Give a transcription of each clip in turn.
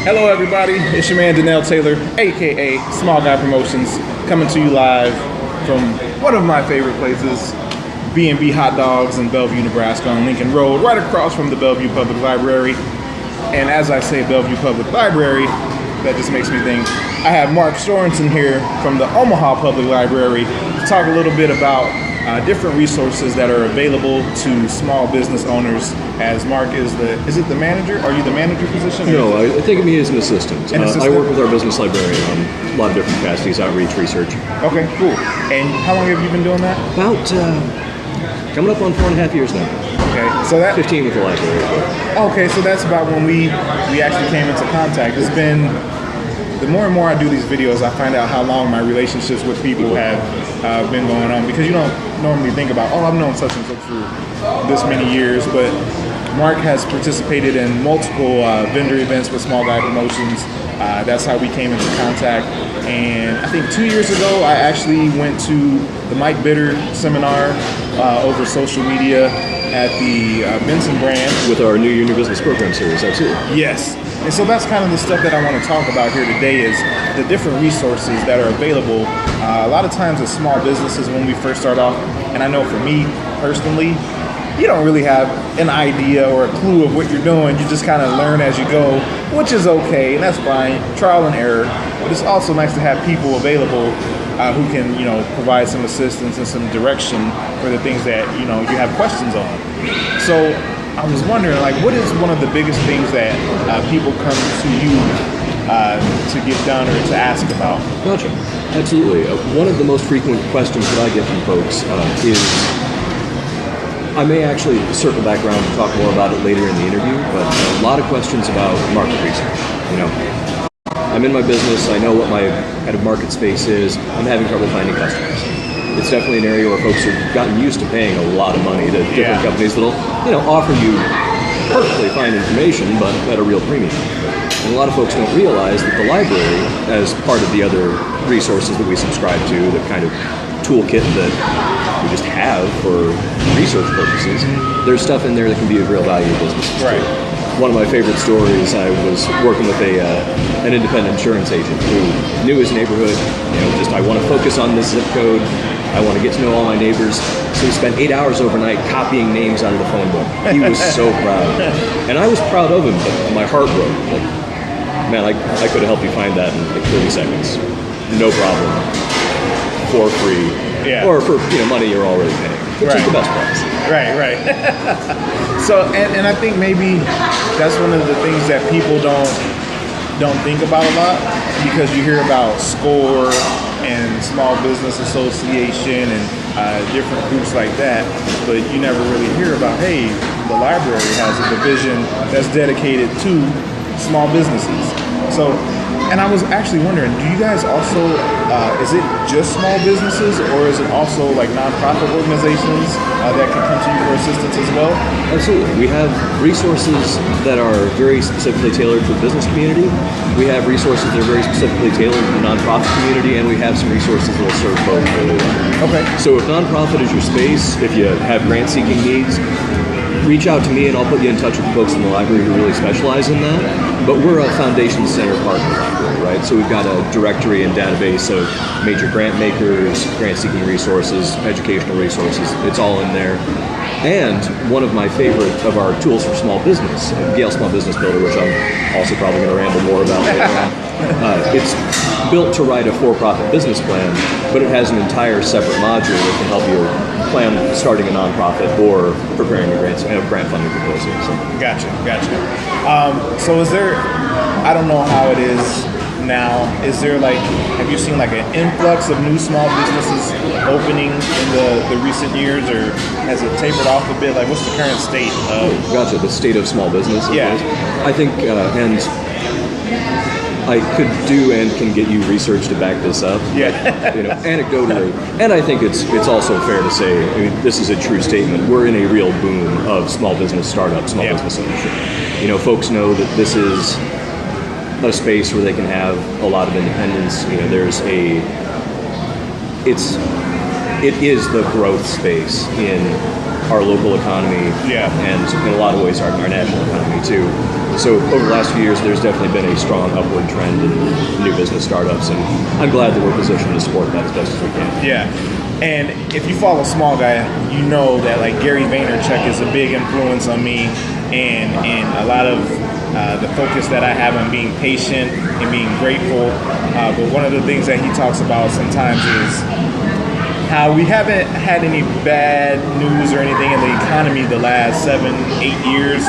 Hello everybody, it's your man Danell Taylor, aka Small Guy Promotions, coming to you live from one of my favorite places, B&B Hot Dogs in Bellevue, Nebraska on Lincoln Road, right across from the Bellevue Public Library. And as I say Bellevue Public Library, that just makes me think I have Mark Sorensen here from the Omaha Public Library to talk a little bit about different resources that are available to small business owners. As Mark is it the manager? Are you the manager position? No, I think of me as an assistant. I work with our business librarian on a lot of different capacities, outreach, research. Okay, cool. And how long have you been doing that? About coming up on 4.5 years now. Okay, so that 15 with the library. Okay, so that's about when we actually came into contact. It's been, the more and more I do these videos, I find out how long my relationships with people have been going on, because you don't normally think about, oh, I've known such and such for this many years, but Mark has participated in multiple vendor events with Small Guy Promotions. That's how we came into contact. And I think 2 years ago, I actually went to the Mike Bitter seminar over social media at the Benson brand. With our new Your Business Program series, absolutely. Yes. And so that's kind of the stuff that I want to talk about here today, is the different resources that are available. A lot of times as small businesses, when we first start off, and I know for me personally, you don't really have an idea or a clue of what you're doing. You just kind of learn as you go, which is okay, and that's fine, trial and error. But it's also nice to have people available who can, provide some assistance and some direction for the things that, you have questions on. So I was wondering, what is one of the biggest things that people come to you to get done or to ask about? Gotcha. Absolutely. One of the most frequent questions that I get from folks is, I may actually circle back around and talk more about it later in the interview, but a lot of questions about market research. I'm in my business, I know what my kind of market space is, I'm having trouble finding customers. It's definitely an area where folks have gotten used to paying a lot of money to different companies that'll, offer you perfectly fine information, but at a real premium. And a lot of folks don't realize that the library, as part of the other resources that we subscribe to, the kind of toolkit that we just have for research purposes, there's stuff in there that can be of real value to businesses. Right. Too. One of my favorite stories, I was working with an independent insurance agent who knew his neighborhood, I want to focus on this zip code, I want to get to know all my neighbors. So he spent 8 hours overnight copying names out of the phone book. He was so proud. And I was proud of him, but my heart broke. Man, I could have helped you find that in 30 seconds. No problem. For free. Yeah. Or for money you're already paying, which is the best price. Right. So, and I think maybe that's one of the things that people don't think about a lot, because you hear about SCORE and Small Business Association and different groups like that, but you never really hear about, hey, the library has a division that's dedicated to small businesses. So, and I was actually wondering, do you guys also, is it just small businesses, or is it also like nonprofit organizations that can come to you for assistance as well? Absolutely. We have resources that are very specifically tailored for the business community. We have resources that are very specifically tailored for the nonprofit community, and we have some resources that will serve both really well. Okay. So if nonprofit is your space, if you have grant-seeking needs, reach out to me and I'll put you in touch with folks in the library who really specialize in that. But we're a foundation center partner library, right? So we've got a directory and database of major grant makers, grant-seeking resources, educational resources. It's all in there. And one of my favorite of our tools for small business, Gale Small Business Builder, which I'm also probably going to ramble more about later on. It's built to write a for-profit business plan, but it has an entire separate module that can help you plan starting a nonprofit or preparing a grant funding proposal. So. Gotcha. So is there, I don't know how it is now, is there have you seen an influx of new small businesses opening in the recent years, or has it tapered off a bit? What's the current state of? Gotcha, the state of small business. Yeah. I think, and I could do and can get you research to back this up. Yeah. Anecdotally, and I think it's also fair to say, this is a true statement. We're in a real boom of small business startups, small business ownership. Folks know that this is a space where they can have a lot of independence. It is the growth space in our local economy, and in a lot of ways our national economy too. So over the last few years, there's definitely been a strong upward trend in new business startups, and I'm glad that we're positioned to support that as best as we can. Yeah. And if you follow Small Guy, you know that like Gary Vaynerchuk is a big influence on me, and a lot of the focus that I have on being patient and being grateful. But one of the things that he talks about sometimes is how we haven't had any bad news or anything in the economy the last 7-8 years.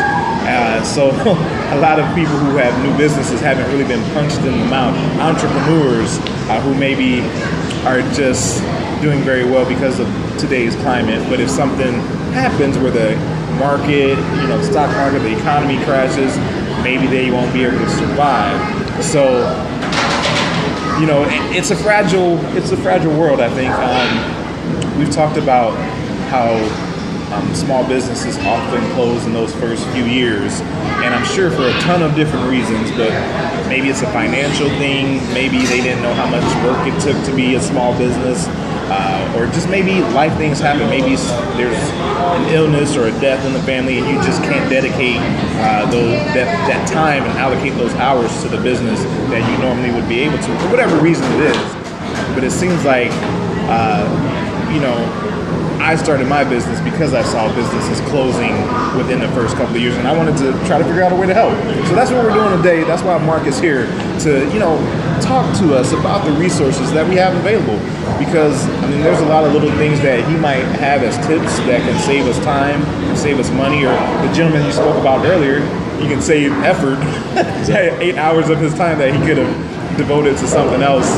So a lot of people who have new businesses haven't really been punched in the mouth. Entrepreneurs who maybe are just doing very well because of today's climate. But if something happens where the market, the stock market, the economy crashes, maybe they won't be able to survive. So, it's a fragile world, I think. We've talked about how small businesses often close in those first few years, and I'm sure for a ton of different reasons, but maybe it's a financial thing, maybe they didn't know how much work it took to be a small business, or just maybe life things happen. Maybe there's an illness or a death in the family and you just can't dedicate that time and allocate those hours to the business that you normally would be able to, for whatever reason it is. But it seems like I started my business because I saw businesses closing within the first couple of years, and I wanted to try to figure out a way to help. So that's what we're doing today. That's why Mark is here to, talk to us about the resources that we have available. Because, there's a lot of little things that he might have as tips that can save us time, and save us money, or the gentleman you spoke about earlier, he can save effort, 8 hours of his time that he could have devoted to something else.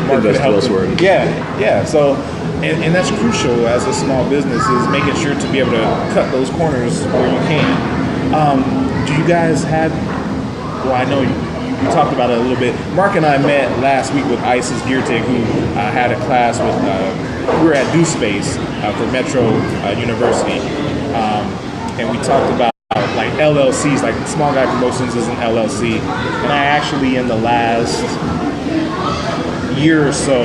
Mark could help him. Yeah. So, and that's crucial as a small business, is making sure to be able to cut those corners where you can. Do you guys have? Well, I know you talked about it a little bit. Mark and I met last week with Isis Giertig, who had a class with. We were at Do Space for Metro University, and we talked about like LLCs, like Small Guy Promotions is an LLC, and I actually in the last year or so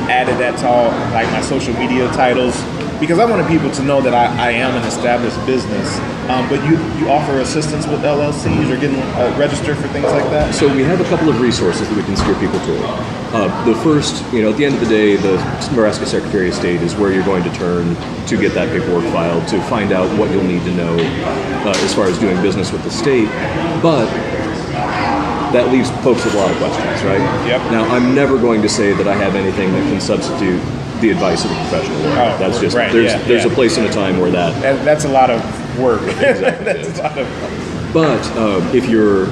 added that to all like my social media titles, because I wanted people to know that I am an established business. But you offer assistance with LLCs or getting registered for things like that? So we have a couple of resources that we can steer people toward. The first, at the end of the day, the Nebraska Secretary of State is where you're going to turn to get that paperwork filed, to find out what you'll need to know as far as doing business with the state. But that leaves folks with a lot of questions, right? Yep. Now, I'm never going to say that I have anything that can substitute the advice of a professional lawyer. That's just, right, there's a place and a time where that's a lot of work. Exactly. That's a lot of. But if you're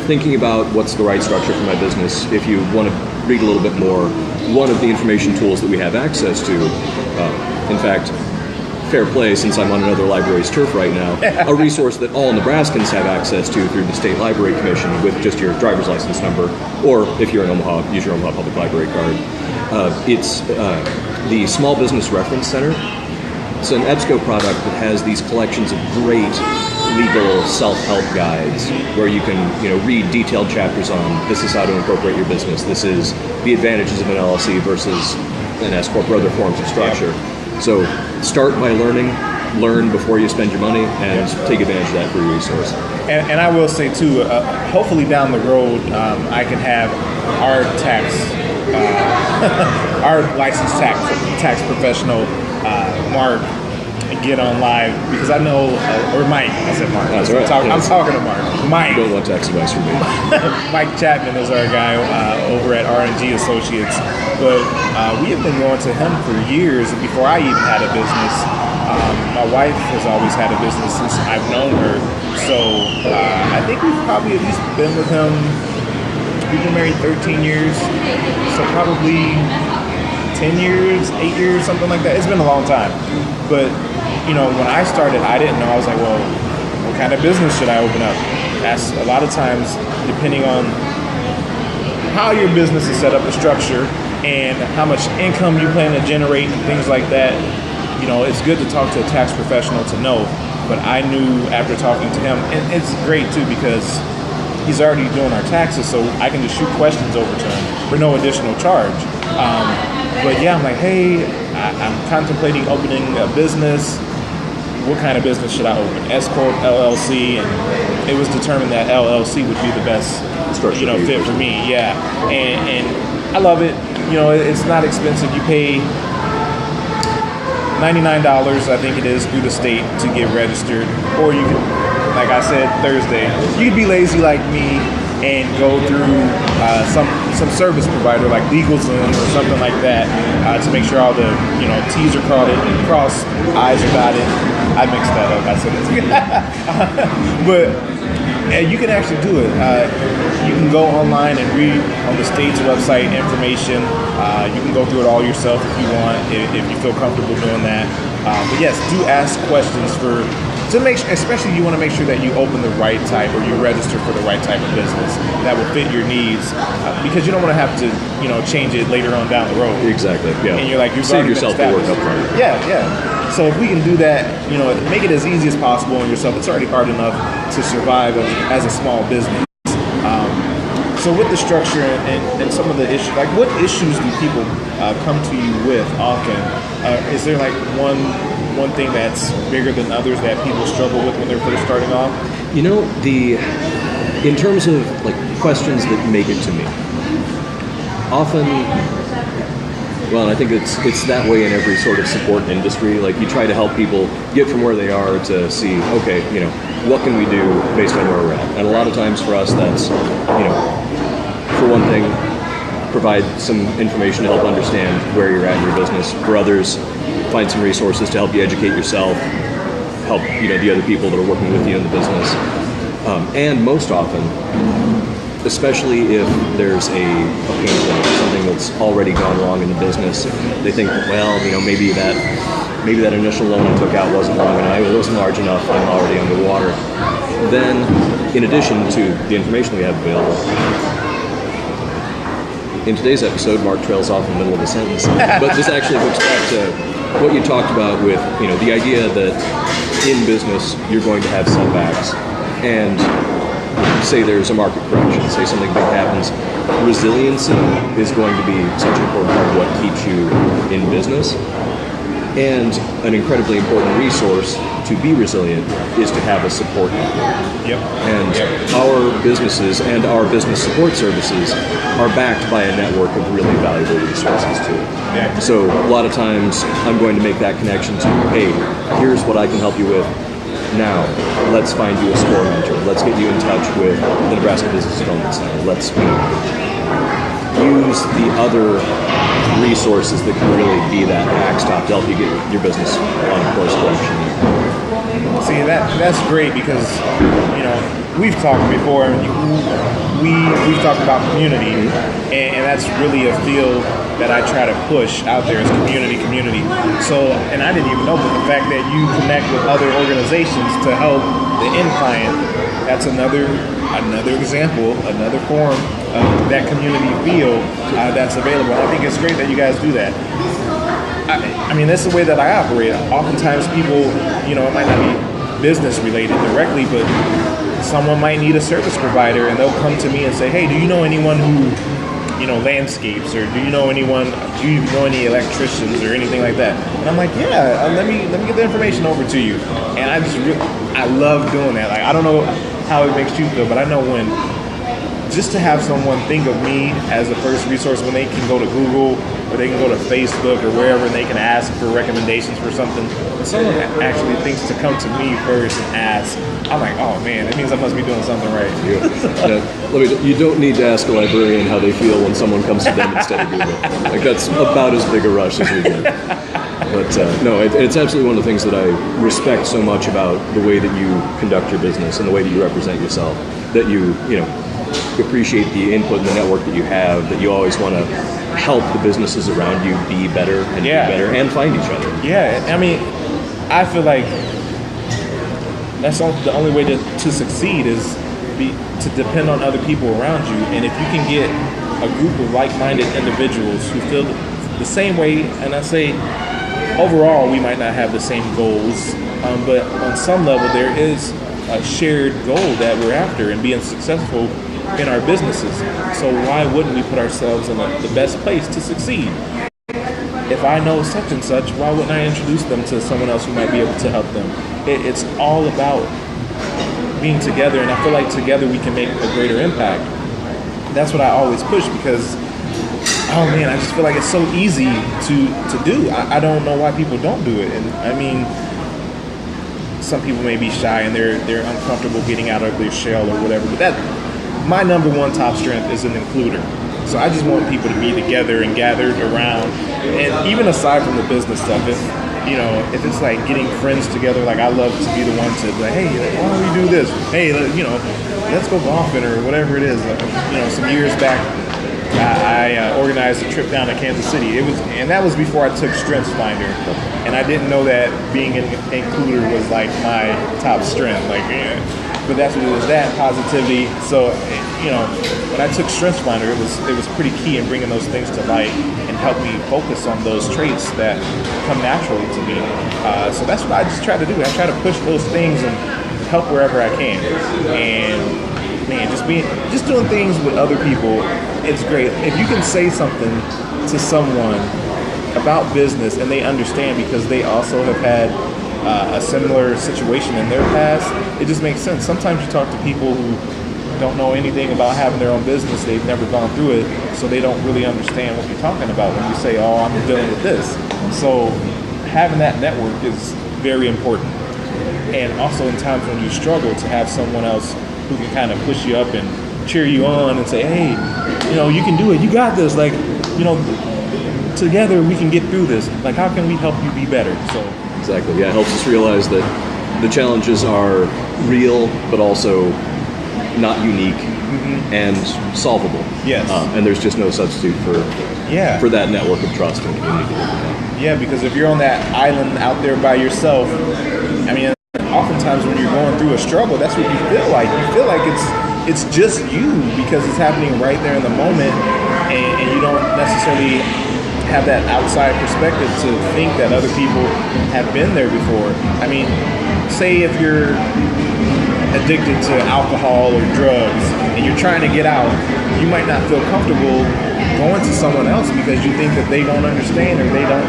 thinking about what's the right structure for my business, if you want to read a little bit more, one of the information tools that we have access to, in fact, fair play, since I'm on another library's turf right now, a resource that all Nebraskans have access to through the State Library Commission with just your driver's license number, or if you're in Omaha, use your Omaha Public Library card. It's the Small Business Reference Center. It's an EBSCO product that has these collections of great legal self-help guides where you can, read detailed chapters on this is how to incorporate your business. This is the advantages of an LLC versus an S corp or other forms of structure. So start by learn before you spend your money, and take advantage of that free resource. And I will say too, hopefully down the road, I can have our our licensed tax professional, Mark, get on live, because I know, or Mike, I said Mark. That's right. I'm talking to Mark. Mike. You don't want tax advice from me. Mike Chapman is our guy over at R&G Associates, but we have been going to him for years before I even had a business. My wife has always had a business since I've known her, so I think we've probably at least been with him. We've been married 13 years, so probably 10 years, 8 years, something like that. It's been a long time. But, when I started, I didn't know. I was like, well, what kind of business should I open up? That's a lot of times, depending on how your business is set up, the structure, and how much income you plan to generate and things like that, it's good to talk to a tax professional to know. But I knew after talking to him, and it's great too, because he's already doing our taxes, so I can just shoot questions over to him for no additional charge. But yeah, I'm like, hey, I'm contemplating opening a business. what kind of business should I open? S Corp, LLC, and it was determined that LLC would be the best, fit for me. Yeah, and I love it. It's not expensive. You pay $99, I think it is, through the state to get registered, or you can, like I said Thursday, you could be lazy like me and go through some service provider like LegalZoom or something like that to make sure all the T's are crossed, I's are dotted. I mixed that up. I said it. But you can actually do it. You can go online and read on the state's website information. You can go through it all yourself if you want, if you feel comfortable doing that. But yes, do ask questions especially you want to make sure that you open the right type, or you register for the right type of business that will fit your needs, because you don't want to have to change it later on down the road. Exactly. Yeah. And you're like, save yourself the work up front. Yeah. So if we can do that, make it as easy as possible on yourself. It's already hard enough to survive as a small business. So with the structure and some of the issues, like what issues do people come to you with often? Is there like one thing that's bigger than others that people struggle with when they're first starting off? In terms of like questions that make it to me, often, well, I think it's that way in every sort of support industry. Like you try to help people get from where they are to see, okay, what can we do based on where we're at? And a lot of times for us, that's, for one thing, provide some information to help understand where you're at in your business. For others, find some resources to help you educate yourself, help the other people that are working with you in the business. And most often, especially if there's a pain point, something that's already gone wrong in the business, they think, well, maybe that initial loan I took out wasn't long enough, it wasn't large enough, I'm already underwater. Then, in addition to the information we have available, in today's episode, Mark trails off in the middle of a sentence, but this actually hooks back to what you talked about with, the idea that in business you're going to have setbacks, and say there's a market correction, say something big happens, resiliency is going to be such an important part of what keeps you in business. And an incredibly important resource to be resilient is to have a support network. Yep. And our businesses and our business support services are backed by a network of really valuable resources too. Yeah. So a lot of times I'm going to make that connection to, hey, here's what I can help you with. Now, let's find you a SCORE mentor. Let's get you in touch with the Nebraska Business Development Center. Let's use the other resources that can really be that backstop to help you get your business on a course correction. See, that's great because, we've talked before, we've talked about community, and that's really a field that I try to push out there is community. So, and I didn't even know, but the fact that you connect with other organizations to help the end client, that's another example, another form of that community feel that's available. I think it's great that you guys do that. I mean, that's the way that I operate. Oftentimes people, it might not be business related directly, but someone might need a service provider and they'll come to me and say, hey, do you know anyone who, landscapes, or do you know any electricians or anything like that? And I'm like, yeah, let me get the information over to you. And I love doing that. Like, I don't know how it makes you feel, but I know when just to have someone think of me as a first resource when they can go to Google or they can go to Facebook or wherever and they can ask for recommendations for something. When someone actually thinks to come to me first and ask, I'm like, oh man, that means I must be doing something right. You don't need to ask a librarian how they feel when someone comes to them instead of Google. Like that's about as big a rush as we get. But no, it's absolutely one of the things that I respect so much about the way that you conduct your business and the way that you represent yourself. That you appreciate the input and the network that you have, that you always want to help the businesses around you be better and be better and find each other. Yeah, I mean, I feel like that's the only way to succeed is to depend on other people around you. And if you can get a group of like-minded individuals who feel the same way, and I say overall we might not have the same goals, but on some level there is a shared goal that we're after and being successful in our businesses. So why wouldn't we put ourselves in the best place to succeed? If I know such and such, why wouldn't I introduce them to someone else who might be able to help them? it's all about being together, and I feel like together we can make a greater impact. That's what I always push, because oh man, I just feel like it's so easy to do. I don't know why people don't do it. And I mean, some people may be shy and they're uncomfortable getting out of their shell or whatever, but that my number one top strength is an includer. So I just want people to be together and gathered around. And even aside from the business stuff, if it's like getting friends together, like I love to be the one to be like, hey, why don't we do this? Hey, let's go golfing or whatever it is. Some years back, I organized a trip down to Kansas City. And that was before I took StrengthsFinder, and I didn't know that being an includer was like my top strength. But that's what it was, that positivity. So, when I took StrengthsFinder, it was pretty key in bringing those things to light and help me focus on those traits that come naturally to me. So that's what I just try to do. I try to push those things and help wherever I can. And man, just doing things with other people, it's great. If you can say something to someone about business and they understand because they also have had a similar situation in their past, it just makes sense. Sometimes you talk to people who don't know anything about having their own business, they've never gone through it, so they don't really understand what you're talking about when you say, oh, I'm dealing with this. So having that network is very important. And also in times when you struggle, to have someone else who can kind of push you up and cheer you on and say, hey, you can do it, you got this, together we can get through this. Like, how can we help you be better? So exactly, yeah, it helps us realize that the challenges are real, but also not unique and solvable. Yes. And there's just no substitute for that network of trust and community. Yeah, because if you're on that island out there by yourself, I mean, oftentimes when you're going through a struggle, that's what you feel like. You feel like it's just you because it's happening right there in the moment, and you don't necessarily have that outside perspective to think that other people have been there before. I mean, say if you're addicted to alcohol or drugs and you're trying to get out, you might not feel comfortable going to someone else because you think that they don't understand or they don't,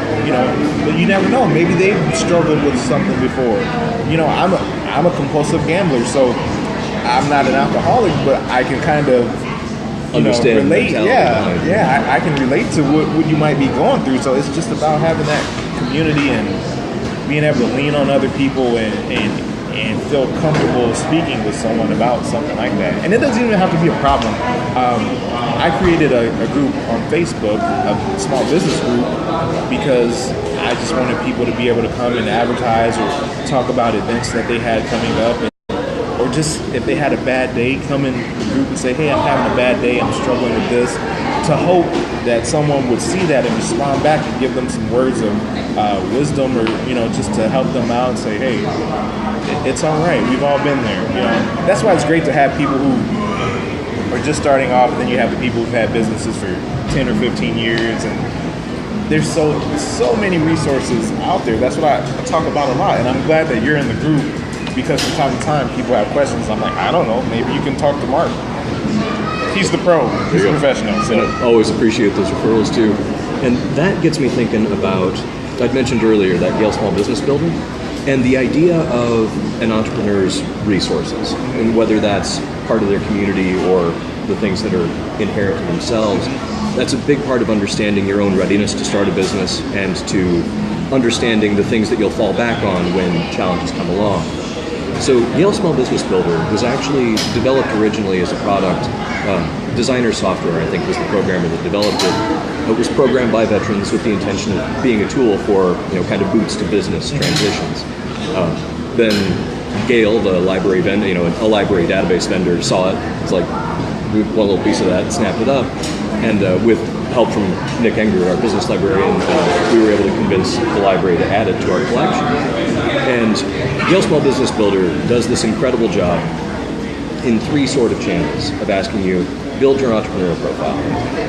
but you never know. Maybe they've struggled with something before. I'm a compulsive gambler, so I'm not an alcoholic, but I can kind of understand, relate. I can relate to what you might be going through. So it's just about having that community and being able to lean on other people and feel comfortable speaking with someone about something like that. And it doesn't even have to be a problem. I created a group on Facebook, a small business group, because I just wanted people to be able to come and advertise or talk about events that they had coming up, or just if they had a bad day, come in the group and say, hey, I'm having a bad day, I'm struggling with this, to hope that someone would see that and respond back and give them some words of wisdom, or just to help them out and say, hey, it's all right, we've all been there. That's why it's great to have people who are just starting off, and then you have the people who've had businesses for 10 or 15 years, and there's so many resources out there. That's what I talk about a lot, and I'm glad that you're in the group, because from time to time people have questions. I'm like, I don't know, maybe you can talk to Mark. He's the pro, he's a professional. So. And I always appreciate those referrals too. And that gets me thinking about, I'd mentioned earlier, that Yale Small Business Builder, and the idea of an entrepreneur's resources, and whether that's part of their community or the things that are inherent to themselves. That's a big part of understanding your own readiness to start a business and to understanding the things that you'll fall back on when challenges come along. So Yale Small Business Builder was actually developed originally as a product. Designer Software, I think, was the programmer that developed it. It was programmed by veterans with the intention of being a tool for, kind of boots to business transitions. Then Gale, the library vendor, a library database vendor, saw it. It's like, we want a little piece of that, snapped it up, and with help from Nick Enger, our business librarian, we were able to convince the library to add it to our collection. And Yale Small Business Builder does this incredible job in 3 sort of channels of asking you, build your entrepreneurial profile,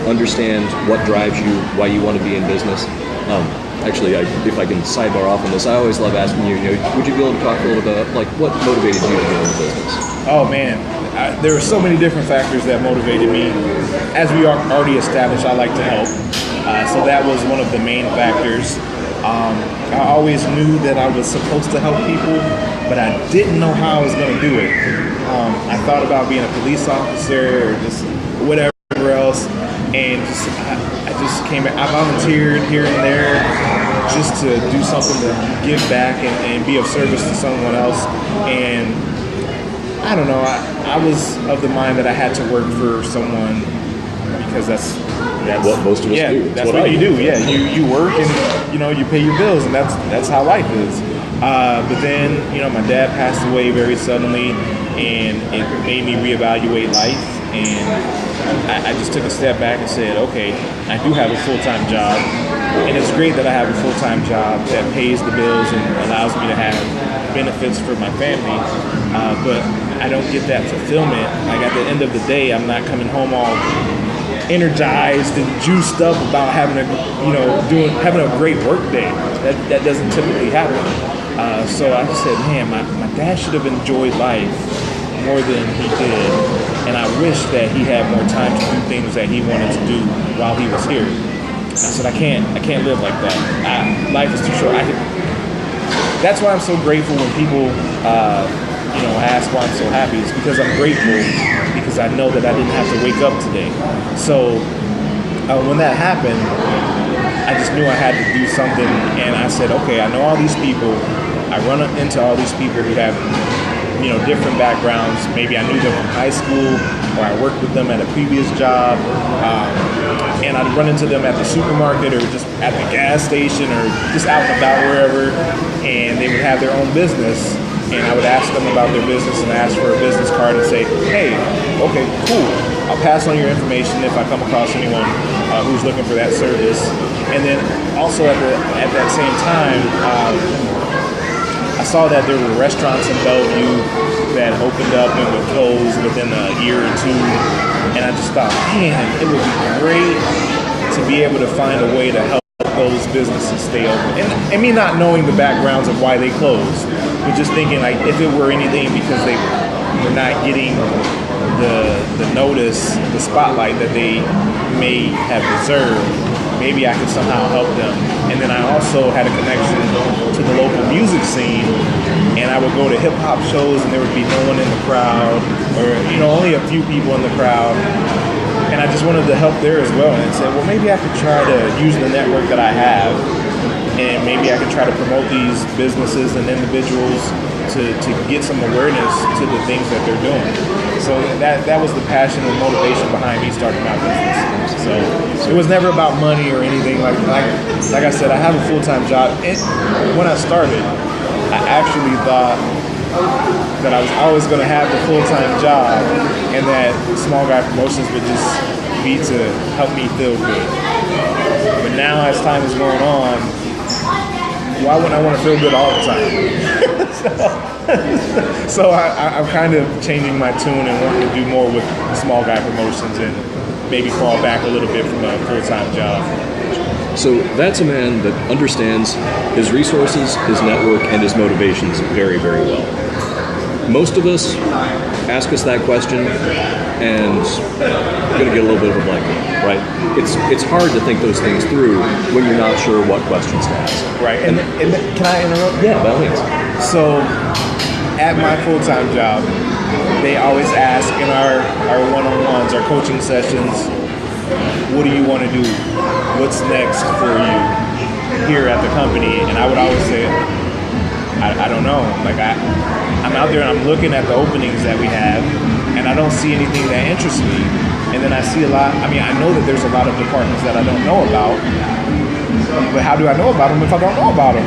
understand what drives you, why you want to be in business. Actually, if I can sidebar off on this, I always love asking you, would you be able to talk a little bit about, what motivated you to get into business? Oh man, there are so many different factors that motivated me. As we are already established, I like to help. So that was one of the main factors. I always knew that I was supposed to help people, but I didn't know how I was going to do it. I thought about being a police officer or just whatever else, and I just came back. I volunteered here and there just to do something to give back and be of service to someone else. And I don't know, I was of the mind that I had to work for someone because that's what most of us do. That's what you do. Yeah, you work and you pay your bills, and that's how life is. But then my dad passed away very suddenly, and it made me reevaluate life. And I just took a step back and said, okay, I do have a full-time job, and it's great that I have a full-time job that pays the bills and allows me to have benefits for my family. But I don't get that fulfillment. Like at the end of the day, I'm not coming home all energized and juiced up about having a great work day. That doesn't typically happen. So I just said, man, my dad should have enjoyed life more than he did, and I wish that he had more time to do things that he wanted to do while he was here. I said, I can't live like that. Life is too short. That's why I'm so grateful when people ask why I'm so happy. It's because I'm grateful because I know that I didn't have to wake up today. So when that happened, I just knew I had to do something, and I said, okay, I know all these people. I run into all these people who have different backgrounds. Maybe I knew them from high school, or I worked with them at a previous job, and I'd run into them at the supermarket or just at the gas station or just out and about wherever, and they would have their own business, and I would ask them about their business and ask for a business card and say, hey, okay, cool, I'll pass on your information if I come across anyone who's looking for that service. And then also at that same time, I saw that there were restaurants in Bellevue that opened up and would close within a year or two, and I just thought, man, it would be great to be able to find a way to help those businesses stay open. And me not knowing the backgrounds of why they closed, but just thinking like if it were anything because they were not getting the notice, the spotlight that they may have deserved, maybe I could somehow help them. And then I also had a connection to the local music scene, and I would go to hip hop shows and there would be no one in the crowd, or only a few people in the crowd. And I just wanted to help there as well, and said, well, maybe I could try to use the network that I have, and maybe I could try to promote these businesses and individuals to get some awareness to the things that they're doing. So that was the passion and motivation behind me starting my business. So it was never about money or anything. Like I said, I have a full-time job. When I started, I actually thought that I was always going to have the full-time job, and that Small Guy Promotions would just be to help me feel good. But now, as time is going on, why wouldn't I want to feel good all the time? so I'm kind of changing my tune and wanting to do more with Small Guy Promotions and maybe fall back a little bit from a full-time job. So that's a man that understands his resources, his network, and his motivations very, very well. Most of us ask us that question, and we're going to get a little bit of a blank look, right? It's hard to think those things through when you're not sure what questions to ask. Right. And can I interrupt? Yeah, by all means. So at my full-time job, they always ask in our one-on-ones, our coaching sessions, what do you want to do? What's next for you here at the company? And I would always say, I don't know. Like I'm out there and I'm looking at the openings that we have, and I don't see anything that interests me. And then I see a lot. I mean, I know that there's a lot of departments that I don't know about. But how do I know about them if I don't know about them?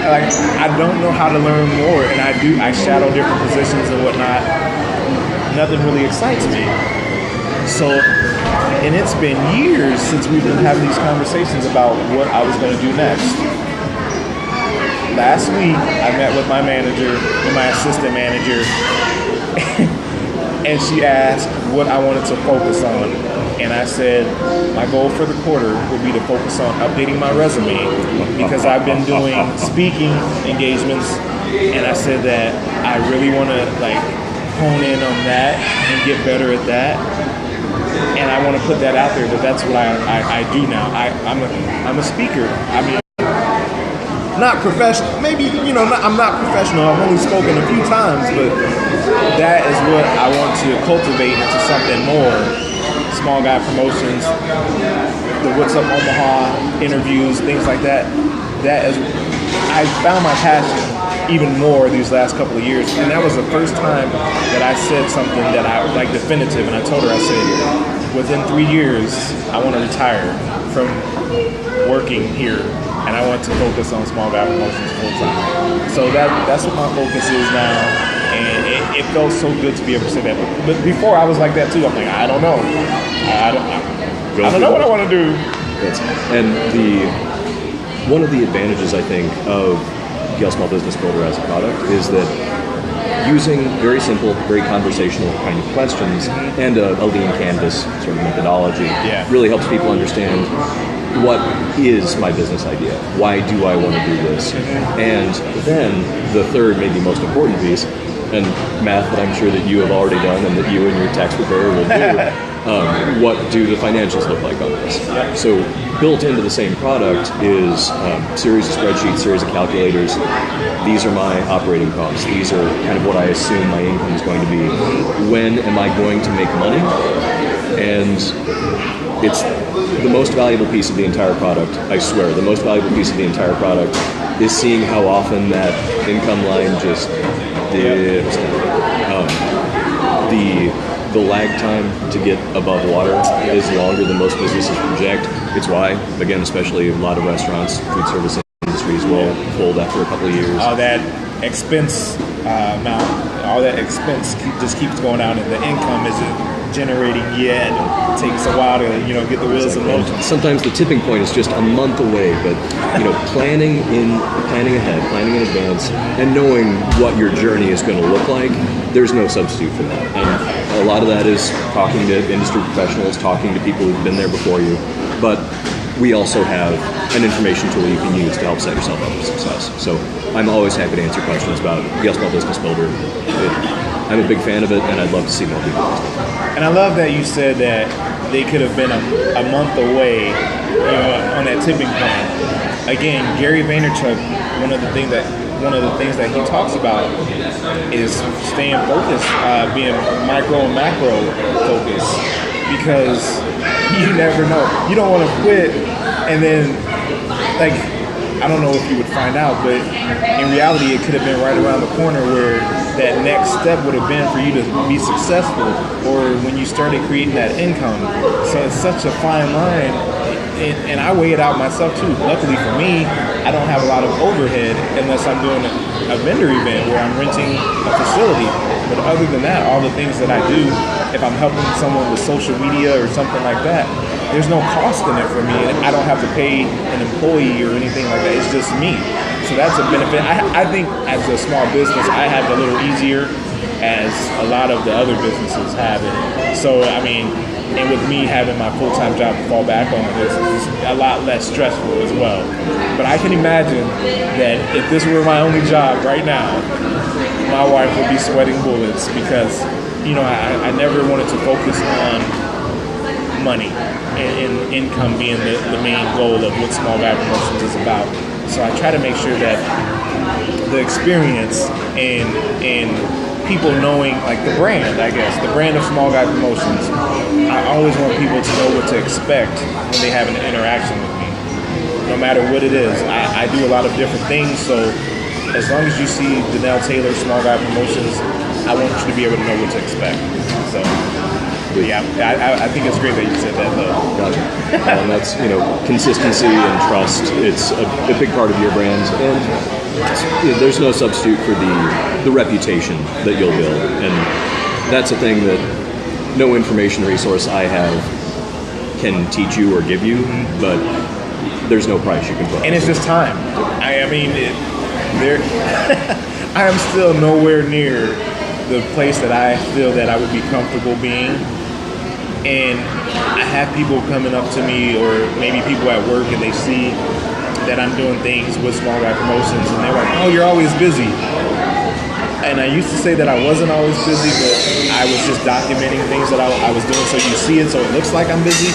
Like I don't know how to learn more, and I shadow different positions and whatnot. Nothing really excites me. So, and it's been years since we've been having these conversations about what I was going to do next. Last week, I met with my manager and my assistant manager, and she asked what I wanted to focus on. And I said, my goal for the quarter would be to focus on updating my resume because I've been doing speaking engagements, and I said that I really want to hone in on that and get better at that. And I want to put that out there, but that's what I do now. I'm a speaker. I mean, not professional. Maybe, I'm not professional. I've only spoken a few times, but that is what I want to cultivate into something more. Small guy promotions, the What's Up Omaha interviews, things like that. That is, I found my passion even more these last couple of years, and that was the first time that I said something that I like definitive, and I told her, I said, within 3 years, I want to retire from working here, and I want to focus on small guy promotions full time. So that's what my focus is now, and it felt so good to be able to say that. But before I was like that too. I'm like, I don't know. I don't know what I want to do. And one of the advantages, I think, of Yale Small Business Builder as a product is that using very simple, very conversational kind of questions and a lean canvas sort of methodology really helps people understand what is my business idea? Why do I want to do this? And then the third, maybe most important piece, and math that I'm sure that you have already done and that you and your tax preparer will do, what do the financials look like on this? So built into the same product is a series of spreadsheets, series of calculators. These are my operating costs. These are kind of what I assume my income is going to be. When am I going to make money? And it's the most valuable piece of the entire product, I swear. The most valuable piece of the entire product is seeing how often that income line just dips. The lag time to get above water is longer than most businesses project. It's why, again, especially a lot of restaurants, food service industries will fold after a couple of years. All that expense amount, all that expense just keeps going out, and the income isn't generating yet. It takes a while to get the wheels in motion. Sometimes the tipping point is just a month away, but planning ahead, planning in advance, and knowing what your journey is going to look like, there's no substitute for that. And a lot of that is talking to industry professionals, talking to people who've been there before you, but we also have an information tool you can use to help set yourself up for success. So I'm always happy to answer questions about Yale Small Business Builder. I'm a big fan of it, and I'd love to see more people use it. And I love that you said that they could have been a month away, on that tipping point. Again, Gary Vaynerchuk, one of the things that he talks about is staying focused, being micro and macro focused, because you never know. You don't want to quit, and then I don't know if you would find out, but in reality, it could have been right around the corner where that next step would have been for you to be successful, or when you started creating that income. So it's such a fine line, and I weigh it out myself too. Luckily for me, I don't have a lot of overhead unless I'm doing a vendor event where I'm renting a facility. But other than that, all the things that I do, if I'm helping someone with social media or something like that, there's no cost in it for me. I don't have to pay an employee or anything like that. It's just me. So that's a benefit. I think as a small business, I have it a little easier as a lot of the other businesses have it. So, and with me having my full-time job to fall back on, it's a lot less stressful as well. But I can imagine that if this were my only job right now, my wife would be sweating bullets because, I never wanted to focus on money and income being the main goal of what Small Guy Promotions is about. So I try to make sure that the experience and people knowing, the brand, I guess, the brand of Small Guy Promotions, I always want people to know what to expect when they have an interaction with me, no matter what it is. I do a lot of different things, so as long as you see Donnell Taylor Small Guy Promotions, I want you to be able to know what to expect. So, yeah, I think it's great that you said that, though. Gotcha. And that's, consistency and trust. It's a big part of your brand, and there's no substitute for the reputation that you'll build. And that's a thing that no information resource I have can teach you or give you, but there's no price you can put on it. And it's just time. I am still nowhere near the place that I feel that I would be comfortable being. And I have people coming up to me, or maybe people at work, and they see that I'm doing things with Small Guy Promotions, and they're like, "Oh, you're always busy." And I used to say that I wasn't always busy, but I was just documenting things that I was doing, so you see it, so it looks like I'm busy.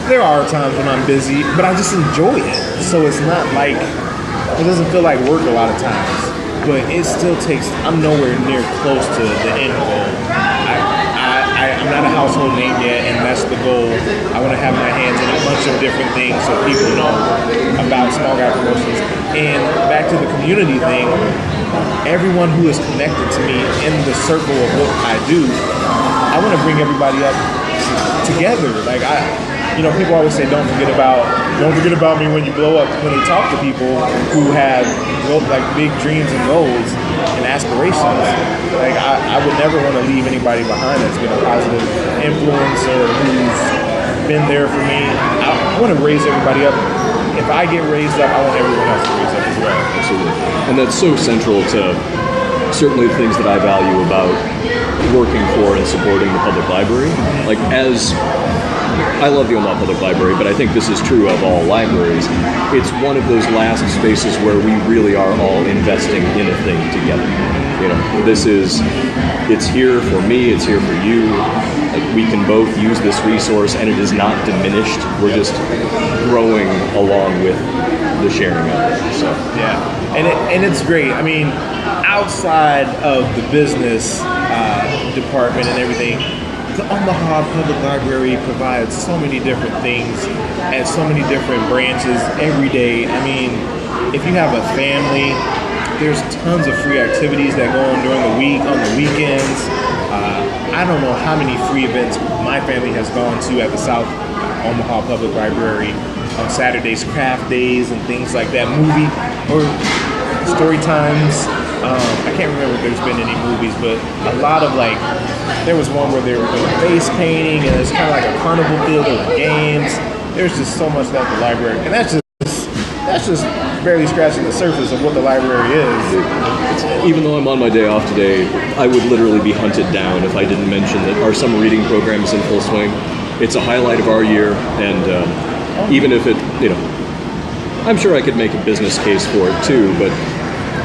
There are times when I'm busy, but I just enjoy it. So it's not like It doesn't feel like work a lot of times, but it still takes. I'm nowhere near close to the end goal. I'm not a household name yet, and that's the goal. I want to have my hands in a bunch of different things so people know about Small Guy Promotions. And back to the community thing, everyone who is connected to me in the circle of what I do, I want to bring everybody up together. Like people always say, don't forget about me when you blow up. When they talk to people who have like big dreams and goals and aspirations, like I would never want to leave anybody behind that's been a positive influence or who's been there for me. I want to raise everybody up. If I get raised up, I want everyone else to raise up as well. Absolutely. And that's so central to certainly the things that I value about working for and supporting the public library. Like, as I love the Omaha Public Library, but I think this is true of all libraries. It's one of those last spaces where we really are all investing in a thing together. It's here for me, it's here for you. Like, we can both use this resource, and it is not diminished. We're just growing along with the sharing of it. So yeah, and it's great. I mean, outside of the business department and everything, the Omaha Public Library provides so many different things at so many different branches every day. I mean, if you have a family, there's tons of free activities that go on during the week, on the weekends. I don't know how many free events my family has gone to at the South Omaha Public Library on Saturdays, craft days and things like that, movie or story times. I can't remember if there's been any movies, but a lot of there was one where they were doing face painting, and it's kind of like a carnival feel. There were games. There's just so much left the library, and that's just barely scratching the surface of what the library is. Even though I'm on my day off today, I would literally be hunted down if I didn't mention that our summer reading program is in full swing. It's a highlight of our year, and even if I'm sure I could make a business case for it too, but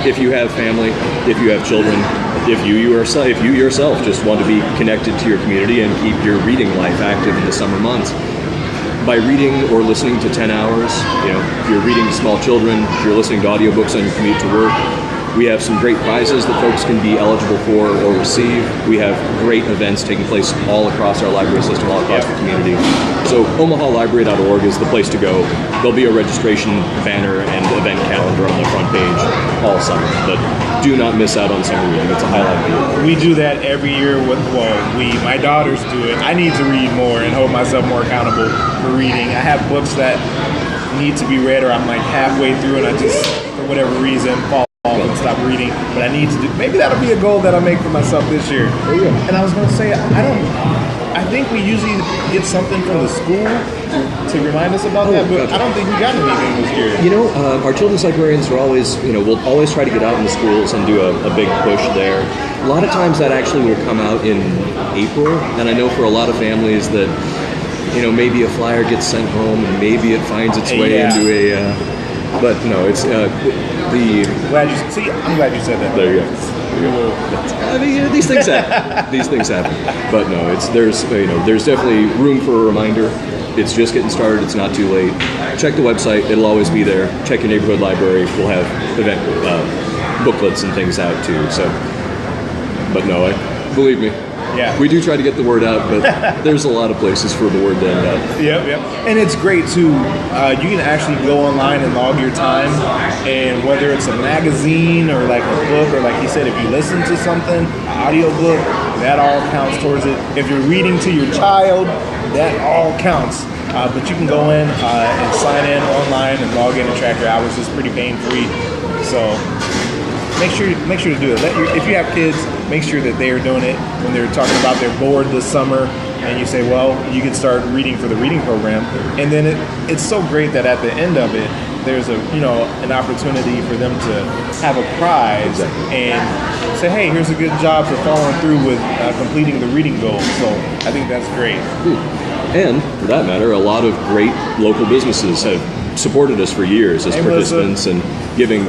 if you have family, if you have children, if you yourself just want to be connected to your community and keep your reading life active in the summer months, by reading or listening to 10 hours, if you're reading to small children, if you're listening to audiobooks on your commute to work, we have some great prizes that folks can be eligible for or receive. We have great events taking place all across our library system, all across the community. So omahalibrary.org is the place to go. There'll be a registration banner and event calendar on the front page all summer. But do not miss out on summer reading. It's a highlight of the year. We do that every year my daughters do it. I need to read more and hold myself more accountable for reading. I have books that need to be read, or I'm like halfway through and I just, for whatever reason, fall and stop reading, but I need to do. Maybe that'll be a goal that I make for myself this year. And I was going to say, I think we usually get something from the school to remind us about that, but I don't think we got anything this year. Our children's librarians are always, we'll always try to get out in the schools and do a big push there. A lot of times that actually will come out in April, and I know for a lot of families that, maybe a flyer gets sent home and maybe it finds its way into a. But no, it's I'm glad you said that. There you go. I mean, these things happen. These things happen. But no, there's definitely room for a reminder. It's just getting started. It's not too late. Check the website. It'll always be there. Check your neighborhood library. We'll have event booklets and things out too. So, but no, believe me. Yeah. We do try to get the word out, but there's a lot of places for the word to end up. Yep. And it's great too. You can actually go online and log your time, and whether it's a magazine or like a book, or like you said, if you listen to something, audio book, that all counts towards it. If you're reading to your child, that all counts. But you can go in and sign in online and log in and track your hours. It's pretty pain-free. So make sure to do it. If you have kids, make sure that they are doing it when they're talking about their board this summer, and you say, well, you can start reading for the reading program. And then it's so great that at the end of it, there's an opportunity for them to have a prize and say, hey, here's a good job for following through with completing the reading goal. So I think that's great. And for that matter, a lot of great local businesses have supported us for years as participants and giving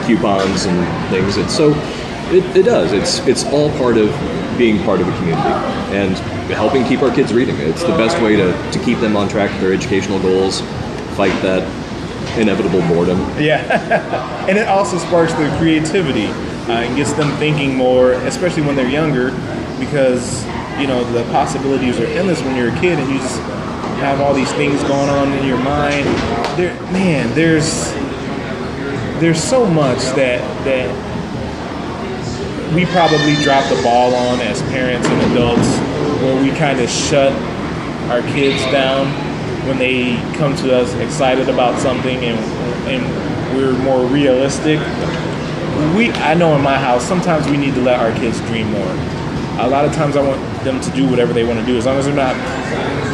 coupons and things. And so it does. It's all part of being part of a community and helping keep our kids reading. It's the best way to keep them on track with their educational goals, fight that inevitable boredom. Yeah, and it also sparks their creativity and gets them thinking more, especially when they're younger, because the possibilities are endless when you're a kid and you just have all these things going on in your mind. There's so much that we probably drop the ball on as parents and adults, where we kind of shut our kids down when they come to us excited about something and we're more realistic. I know in my house, sometimes we need to let our kids dream more. A lot of times I want them to do whatever they want to do, as long as they're not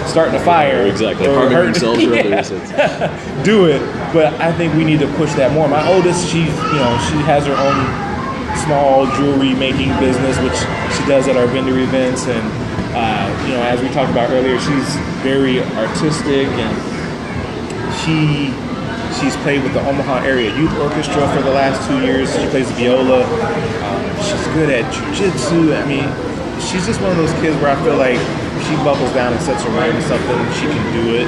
starting a fire. Exactly. Or Harming hurting themselves or others. do it. But I think we need to push that more. My oldest, she has her own small jewelry making business, which she does at our vendor events. And, as we talked about earlier, she's very artistic, and she's played with the Omaha Area Youth Orchestra for the last 2 years. She plays the viola. She's good at jiu-jitsu. I mean, she's just one of those kids where I feel like if she buckles down and sets her mind to something, she can do it.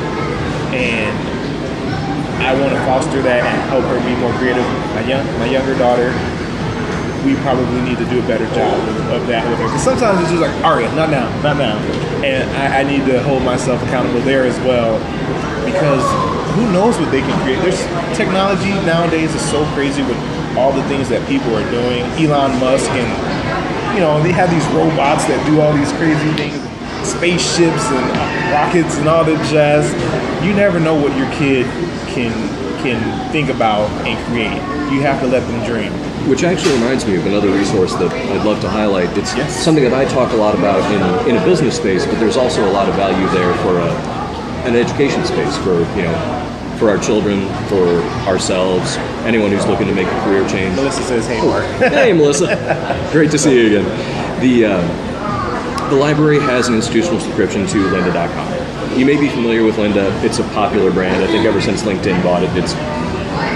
And I want to foster that and help her be more creative. My younger daughter, we probably need to do a better job of that with her. Because sometimes it's just like, Aria, not now. And I need to hold myself accountable there as well, because who knows what they can create. There's technology nowadays is so crazy with all the things that people are doing. Elon Musk and, they have these robots that do all these crazy things, spaceships and rockets and all that jazz. You never know what your kid can think about and create. You have to let them dream. Which actually reminds me of another resource that I'd love to highlight. It's something that I talk a lot about in a business space, but there's also a lot of value there for an education space for our children, for ourselves, anyone who's looking to make a career change. Melissa says, hey, Mark. Hey, Melissa. Great to see you again. The library has an institutional subscription to lynda.com. You may be familiar with Lynda. It's a popular brand. I think ever since LinkedIn bought it, it's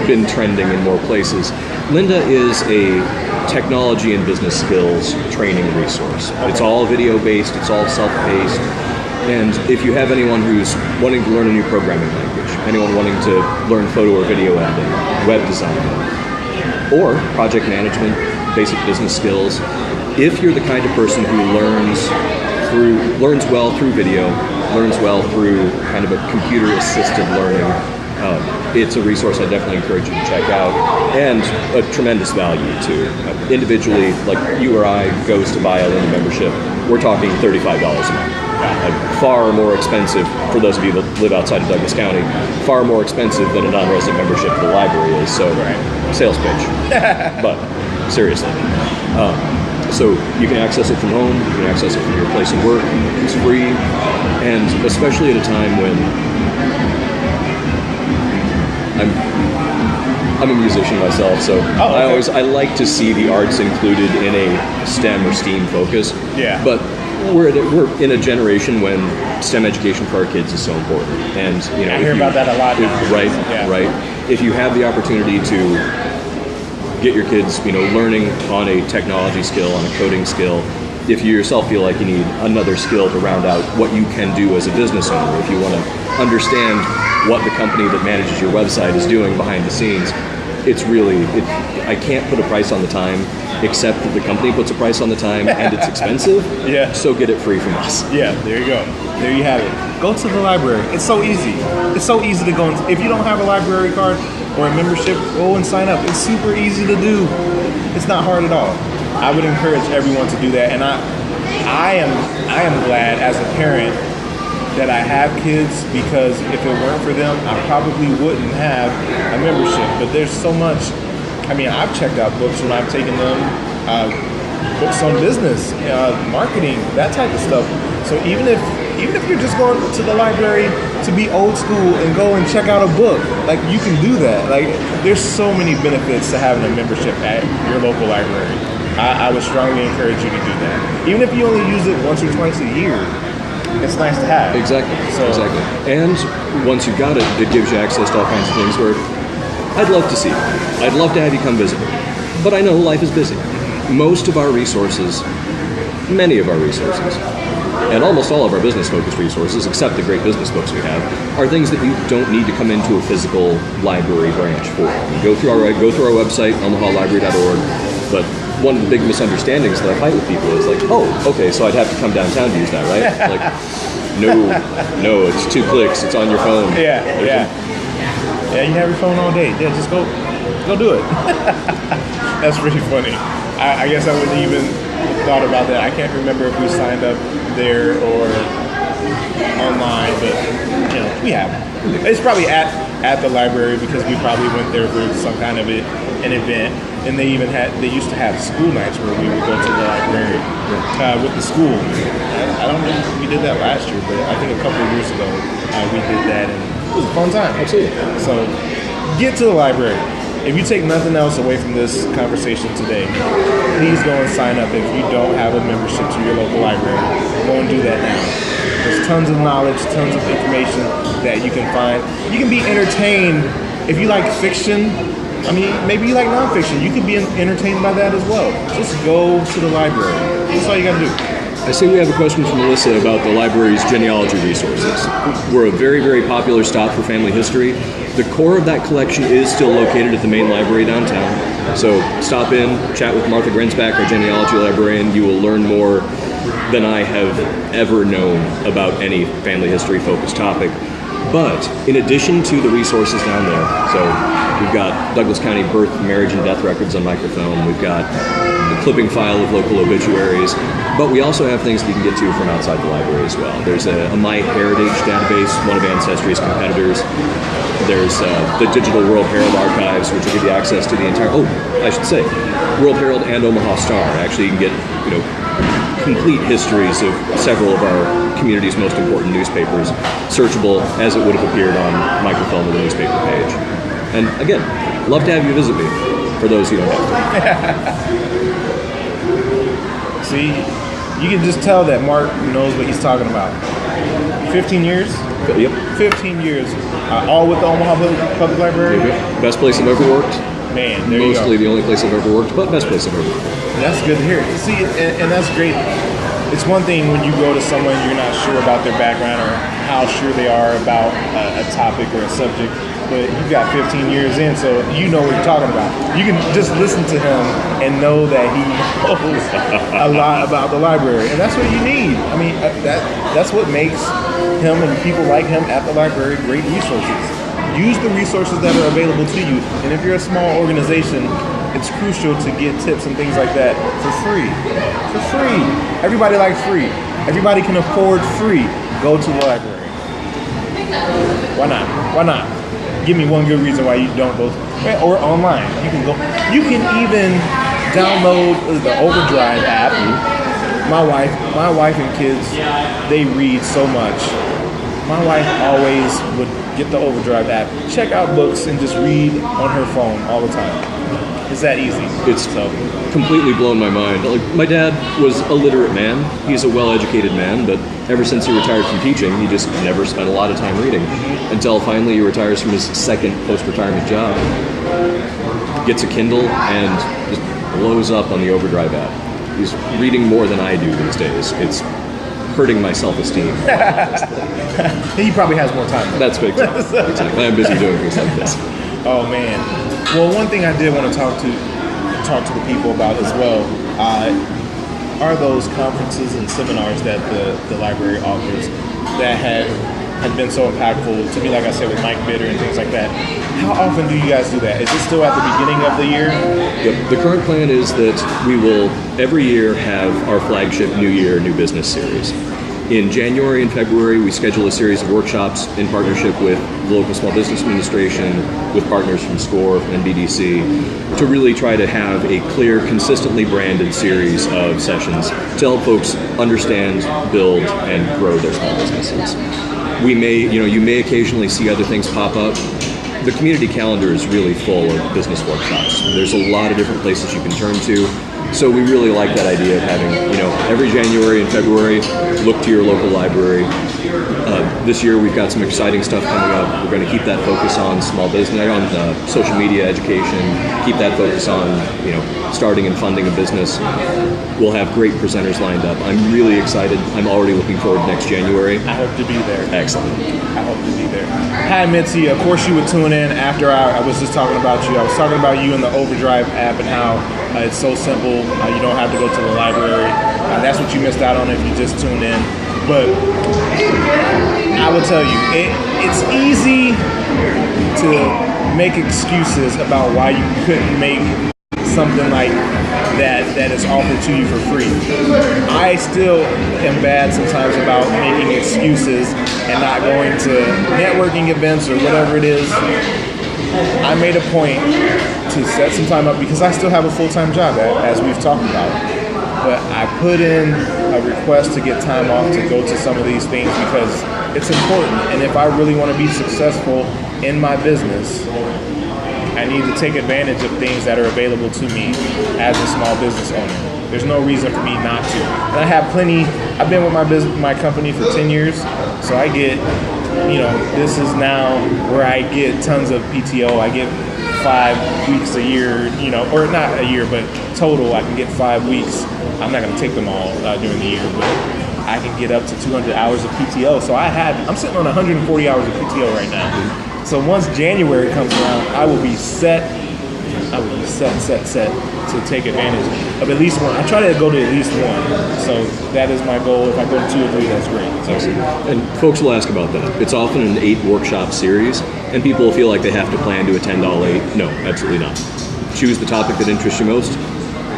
been trending in more places. Lynda is a technology and business skills training resource. Okay. It's all video-based. It's all self-paced. And if you have anyone who's wanting to learn a new programming language, anyone wanting to learn photo or video editing, web design, or project management, basic business skills, if you're the kind of person who learns well through video, learns well through kind of a computer-assisted learning, it's a resource I definitely encourage you to check out, and a tremendous value too. Individually, like you or I goes to buy a Lynda membership, we're talking $35 a month. Far more expensive, for those of you that live outside of Douglas County, far more expensive than a non-resident membership to the library is. So, sales pitch. But seriously. So you can access it from home, you can access it from your place of work, it's free, and especially at a time when I'm a musician myself, so I like to see the arts included in a STEM or STEAM focus. Yeah. But we're in a generation when STEM education for our kids is so important, and I hear about that a lot now. Right. If you have the opportunity to get your kids, learning on a technology skill, on a coding skill, if you yourself feel like you need another skill to round out what you can do as a business owner, if you want to understand what the company that manages your website is doing behind the scenes, I can't put a price on the time, except that the company puts a price on the time, and it's expensive. Yeah. So get it free from us. Yeah, there you go. There you have it. Go to the library. It's so easy. It's so easy to go. If you don't have a library card or a membership, go and sign up. It's super easy to do. It's not hard at all. I would encourage everyone to do that. And I am glad as a parent that I have kids, because if it weren't for them, I probably wouldn't have a membership. But there's so much. I've checked out books when I've taken them, books on business, marketing, that type of stuff. So even if you're just going to the library to be old school and go and check out a book, like, you can do that. Like, there's so many benefits to having a membership at your local library. I would strongly encourage you to do that. Even if you only use it once or twice a year, it's nice to have. Exactly. And once you've got it, it gives you access to all kinds of things where I'd love to see you. I'd love to have you come visit. But I know life is busy. Many of our resources And almost all of our business-focused resources, except the great business books we have, are things that you don't need to come into a physical library branch for. You go through our website, omahalibrary.org, but one of the big misunderstandings that I fight with people is like, oh, okay, so I'd have to come downtown to use that, right? Like, no, it's 2 clicks, it's on your phone. Yeah, you have your phone all day. Yeah, just go do it. That's pretty funny. I guess I wouldn't even thought about that. I can't remember if we signed up there or online, but we have. It's probably at the library because we probably went there for some kind of an event, and they used to have school nights where we would go to the library with the school. I don't think we did that last year, but I think a couple of years ago we did that, and it was a fun time. Absolutely. So get to the library. If you take nothing else away from this conversation today, please go and sign up if you don't have a membership to your local library. Go and do that now. There's tons of knowledge, tons of information that you can find. You can be entertained if you like fiction. I mean, maybe you like nonfiction. You could be entertained by that as well. Just go to the library. That's all you got to do. I see we have a question from Melissa about the library's genealogy resources. We're a very, very popular stop for family history. The core of that collection is still located at the main library downtown. So stop in, chat with Martha Grinsback, our genealogy librarian. You will learn more than I have ever known about any family history focused topic. But in addition to the resources down there, so we've got Douglas County birth, marriage, and death records on microfilm. We've got the clipping file of local obituaries. But we also have things that you can get to from outside the library as well. There's a MyHeritage database, one of Ancestry's competitors. There's the Digital World Herald Archives, which will give you access to the entire, World Herald and Omaha Star. Actually, you can get, complete histories of several of our community's most important newspapers, searchable as it would have appeared on microfilm of the newspaper page. And again, love to have you visit me, for those who don't have to. See, you can just tell that Mark knows what he's talking about. 15 years? Yep. 15 years. All with the Omaha Public Library? Yep. Best place I've ever worked. Man, there you go. Mostly the only place I've ever worked, but best place I've ever worked. That's good to hear. See, and that's great. It's one thing when you go to someone you're not sure about their background or how sure they are about a topic or a subject, but you've got 15 years in, so you know what you're talking about. You can just listen to him and know that he knows a lot about the library, and that's what you need. I mean, that's what makes him and people like him at the library great resources. Use the resources that are available to you, and if you're a small organization, it's crucial to get tips and things like that for free. For free. Everybody likes free. Everybody can afford free. Go to the library. Why not? Why not? Give me one good reason why you don't go. Or online. You can go. You can even download the Overdrive app. My wife and kids, they read so much. My wife always would get the Overdrive app, check out books, and just read on her phone all the time. It's that easy. It's completely blown my mind. Like, my dad was a literate man. He's a well-educated man, but ever since he retired from teaching, he just never spent a lot of time reading. Until finally he retires from his second post-retirement job, gets a Kindle, and just blows up on the Overdrive app. He's reading more than I do these days. It's hurting my self-esteem. He probably has more time. That's big time. Exactly. I'm busy doing things like this. Oh man. Well, one thing I did want to talk to the people about as well are those conferences and seminars that the library offers that had been so impactful to me. Like I said, with Mike Bitter and things like that. How often do you guys do that? Is it still at the beginning of the year? Yep. The current plan is that we will every year have our flagship New Year, New Business series. In January and February, we schedule a series of workshops in partnership with the local Small Business Administration, with partners from SCORE and BDC, to really try to have a clear, consistently branded series of sessions to help folks understand, build, and grow their small businesses. You may occasionally see other things pop up. The community calendar is really full of business workshops. There's a lot of different places you can turn to. So we really like that idea of having, every January and February, look to your local library. this year we've got some exciting stuff coming up. We're going to keep that focus on small business, on social media education, keep that focus on, starting and funding a business. We'll have great presenters lined up. I'm really excited. I'm already looking forward to next January. I hope to be there. Excellent. I hope to be there. Hi, Mitzi. Of course you would tune in after I was just talking about you. I was talking about you in the Overdrive app and how it's so simple. You don't have to go to the library. That's what you missed out on if you just tuned in. But I will tell you, it's easy to make excuses about why you couldn't make something like that is offered to you for free. I still am bad sometimes about making excuses and not going to networking events or whatever it is. I made a point to set some time up because I still have a full-time job, as we've talked about. But I put in a request to get time off to go to some of these things because it's important. And if I really want to be successful in my business, I need to take advantage of things that are available to me as a small business owner. There's no reason for me not to. And I have plenty. I've been with my company for 10 years, so I get, this is now where I get tons of PTO. I get 5 weeks a year, or not a year, but total I can get 5 weeks. I'm not going to take them all during the year, but I can get up to 200 hours of PTO. So I'm sitting on 140 hours of PTO right now. So once January comes around, I will be set. I will be set to take advantage of at least one. I try to go to at least one. So that is my goal. If I go to 2 or 3, that's great. Excellent. And folks will ask about that. It's often an 8-workshop series, and people will feel like they have to plan to attend all 8. No, absolutely not. Choose the topic that interests you most.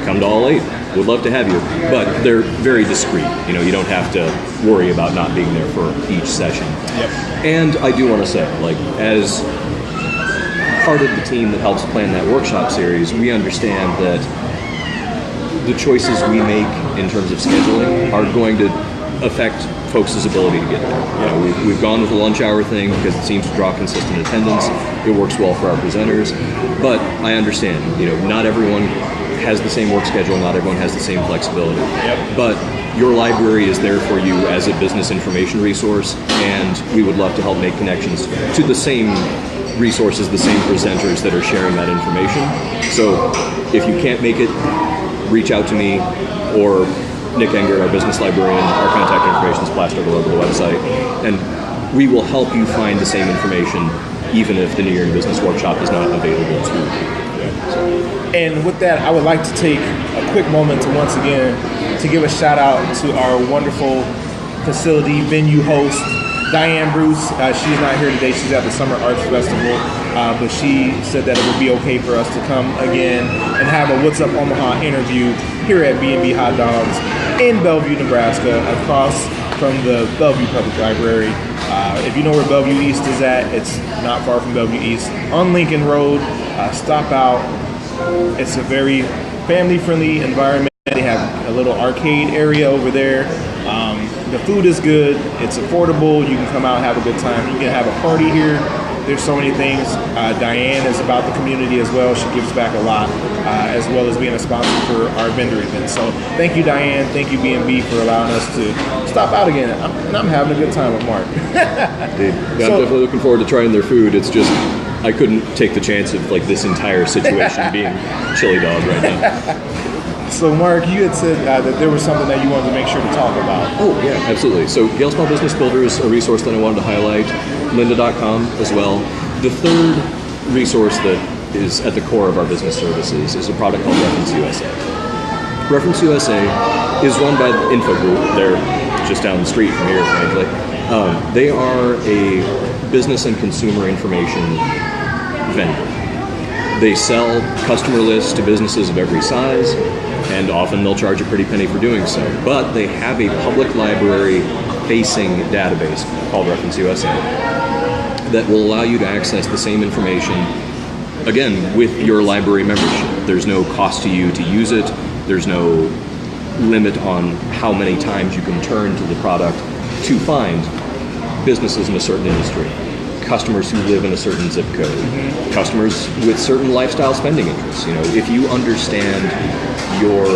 Come to all 8. Would love to have you. But they're very discreet. You don't have to worry about not being there for each session. Yep. And I do want to say, as part of the team that helps plan that workshop series, we understand that the choices we make in terms of scheduling are going to affect folks' ability to get there. We've gone with the lunch hour thing because it seems to draw consistent attendance. It works well for our presenters. But I understand, not everyone has the same work schedule, not everyone has the same flexibility. Yep. But your library is there for you as a business information resource, and we would love to help make connections to the same resources, the same presenters that are sharing that information. So if you can't make it, reach out to me or Nick Enger, our business librarian. Our contact information is plastered all over the website, and we will help you find the same information even if the New Year in Business Workshop is not available to you. And with that, I would like to take a quick moment to once again to give a shout out to our wonderful facility venue host, Diane Bruce. She's not here today. She's at the Summer Arts Festival, but she said that it would be okay for us to come again and have a What's Up Omaha interview here at B&B Hot Dogs in Bellevue, Nebraska, across from the Bellevue Public Library. If you know where Bellevue East is at, it's not far from Bellevue East. On Lincoln Road, stop out. It's a very family-friendly environment. They have a little arcade area over there. The food is good. It's affordable. You can come out and have a good time. You can have a party here. There's so many things. Diane is about the community as well. She gives back a lot, as well as being a sponsor for our vendor events. So thank you, Diane. Thank you, B&B, for allowing us to stop out again. I'm having a good time with Mark. Indeed. I'm definitely looking forward to trying their food. It's just I couldn't take the chance of this entire situation being chili dog right now. So, Mark, you had said that there was something that you wanted to make sure to talk about. Oh, yeah, absolutely. So, Yale Small Business Builder is a resource that I wanted to highlight. Lynda.com as well. The third resource that is at the core of our business services is a product called Reference USA. Reference USA is run by the Info Group. They're just down the street from here, frankly. They are a business and consumer information vendor. They sell customer lists to businesses of every size, and often they'll charge a pretty penny for doing so. But they have a public library-facing database called Reference USA that will allow you to access the same information, again, with your library membership. There's no cost to you to use it. There's no limit on how many times you can turn to the product to find businesses in a certain industry. customers who live in a certain zip code, customers with certain lifestyle spending interests. You know, if you understand your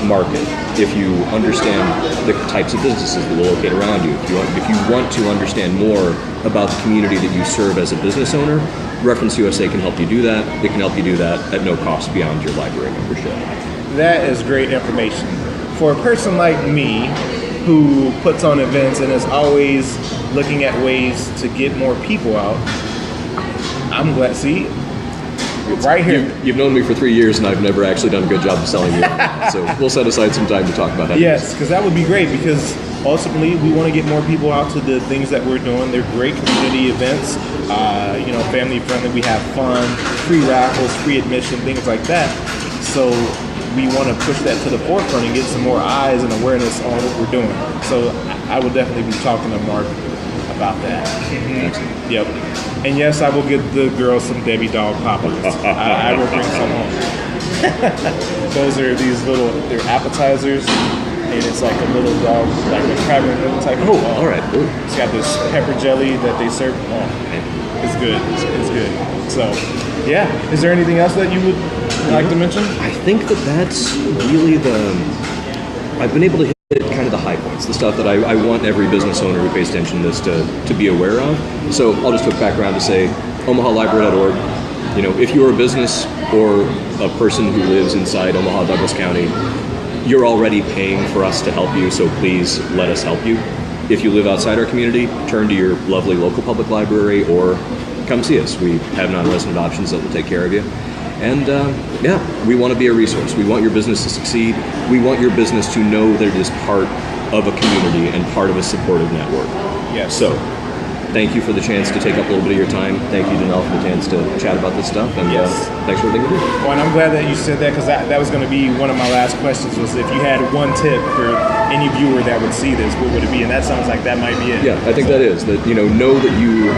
market, if you understand the types of businesses that will locate around you, if you want to understand more about the community that you serve as a business owner, Reference USA can help you do that. It can help you do that at no cost beyond your library membership. That is great information. For a person like me, who puts on events and is always looking at ways to get more people out, I'm glad. See, right here. You've known me for 3 years, and I've never actually done a good job of selling you. So we'll set aside some time to talk about that. Yes, because that would be great, because ultimately we want to get more people out to the things that we're doing. They're great community events, family friendly. We have fun, free raffles, free admission, things like that. So we want to push that to the forefront and get some more eyes and awareness on what we're doing. So I will definitely be talking to Mark about that. Mm-hmm. Yep. And yes, I will get the girls some Debbie Dog Poppers. I will bring some home. Those are they're appetizers, and it's like a little dog, like a crab and noodle type of dog. All right. Ooh. It's got this pepper jelly that they serve. Oh, it's good. It's good. So, yeah. Is there anything else that you would like to mention? I think that's really I've been able to hit kind of the high points, the stuff that I want every business owner who pays attention to this to be aware of. So I'll just hook back around to say omahalibrary.org. You know, if you're a business or a person who lives inside Omaha, Douglas County, you're already paying for us to help you, so please let us help you. If you live outside our community, turn to your lovely local public library or come see us. We have non-resident options that will take care of you. And we want to be a resource. We want your business to succeed. We want your business to know that it is part of a community and part of a supportive network. Yes. So, thank you for the chance to take up a little bit of your time. Thank you, Danelle, for the chance to chat about this stuff. And thanks for everything you do. Well, and I'm glad that you said that, because that was going to be one of my last questions, was if you had one tip for any viewer that would see this, what would it be? And that sounds like that might be it. Yeah, I think that is. That, know that you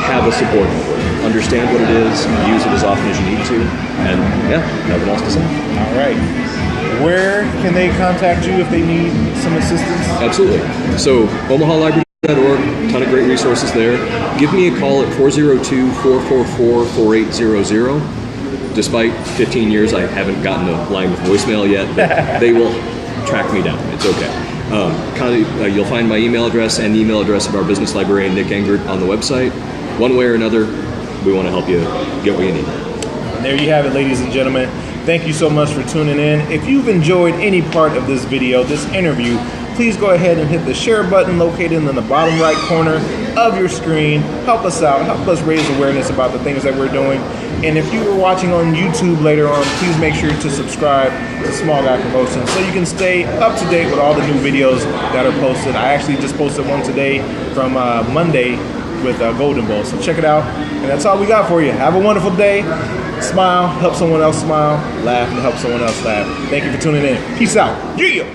have a support network. Understand what it is, use it as often as you need to, and nothing else to say. All right. Where can they contact you if they need some assistance? Absolutely. So, omahalibrary.org, ton of great resources there. Give me a call at 402-444-4800. Despite 15 years, I haven't gotten a line with voicemail yet, but they will track me down. It's okay. You'll find my email address and the email address of our business librarian, Nick Engert, on the website. One way or another, we want to help you get what you need. There you have it, ladies and gentlemen. Thank you so much for tuning in. If you've enjoyed any part of this video, this interview, please go ahead and hit the share button located in the bottom right corner of your screen. Help us out. Help us raise awareness about the things that we're doing. And if you were watching on YouTube later on, please make sure to subscribe to Small Guy Promotions so you can stay up to date with all the new videos that are posted. I actually just posted one today from Monday with Golden Bowl. So check it out. And that's all we got for you. Have a wonderful day. Smile, help someone else smile. Laugh and help someone else laugh. Thank you for tuning in. Peace out. Yeah.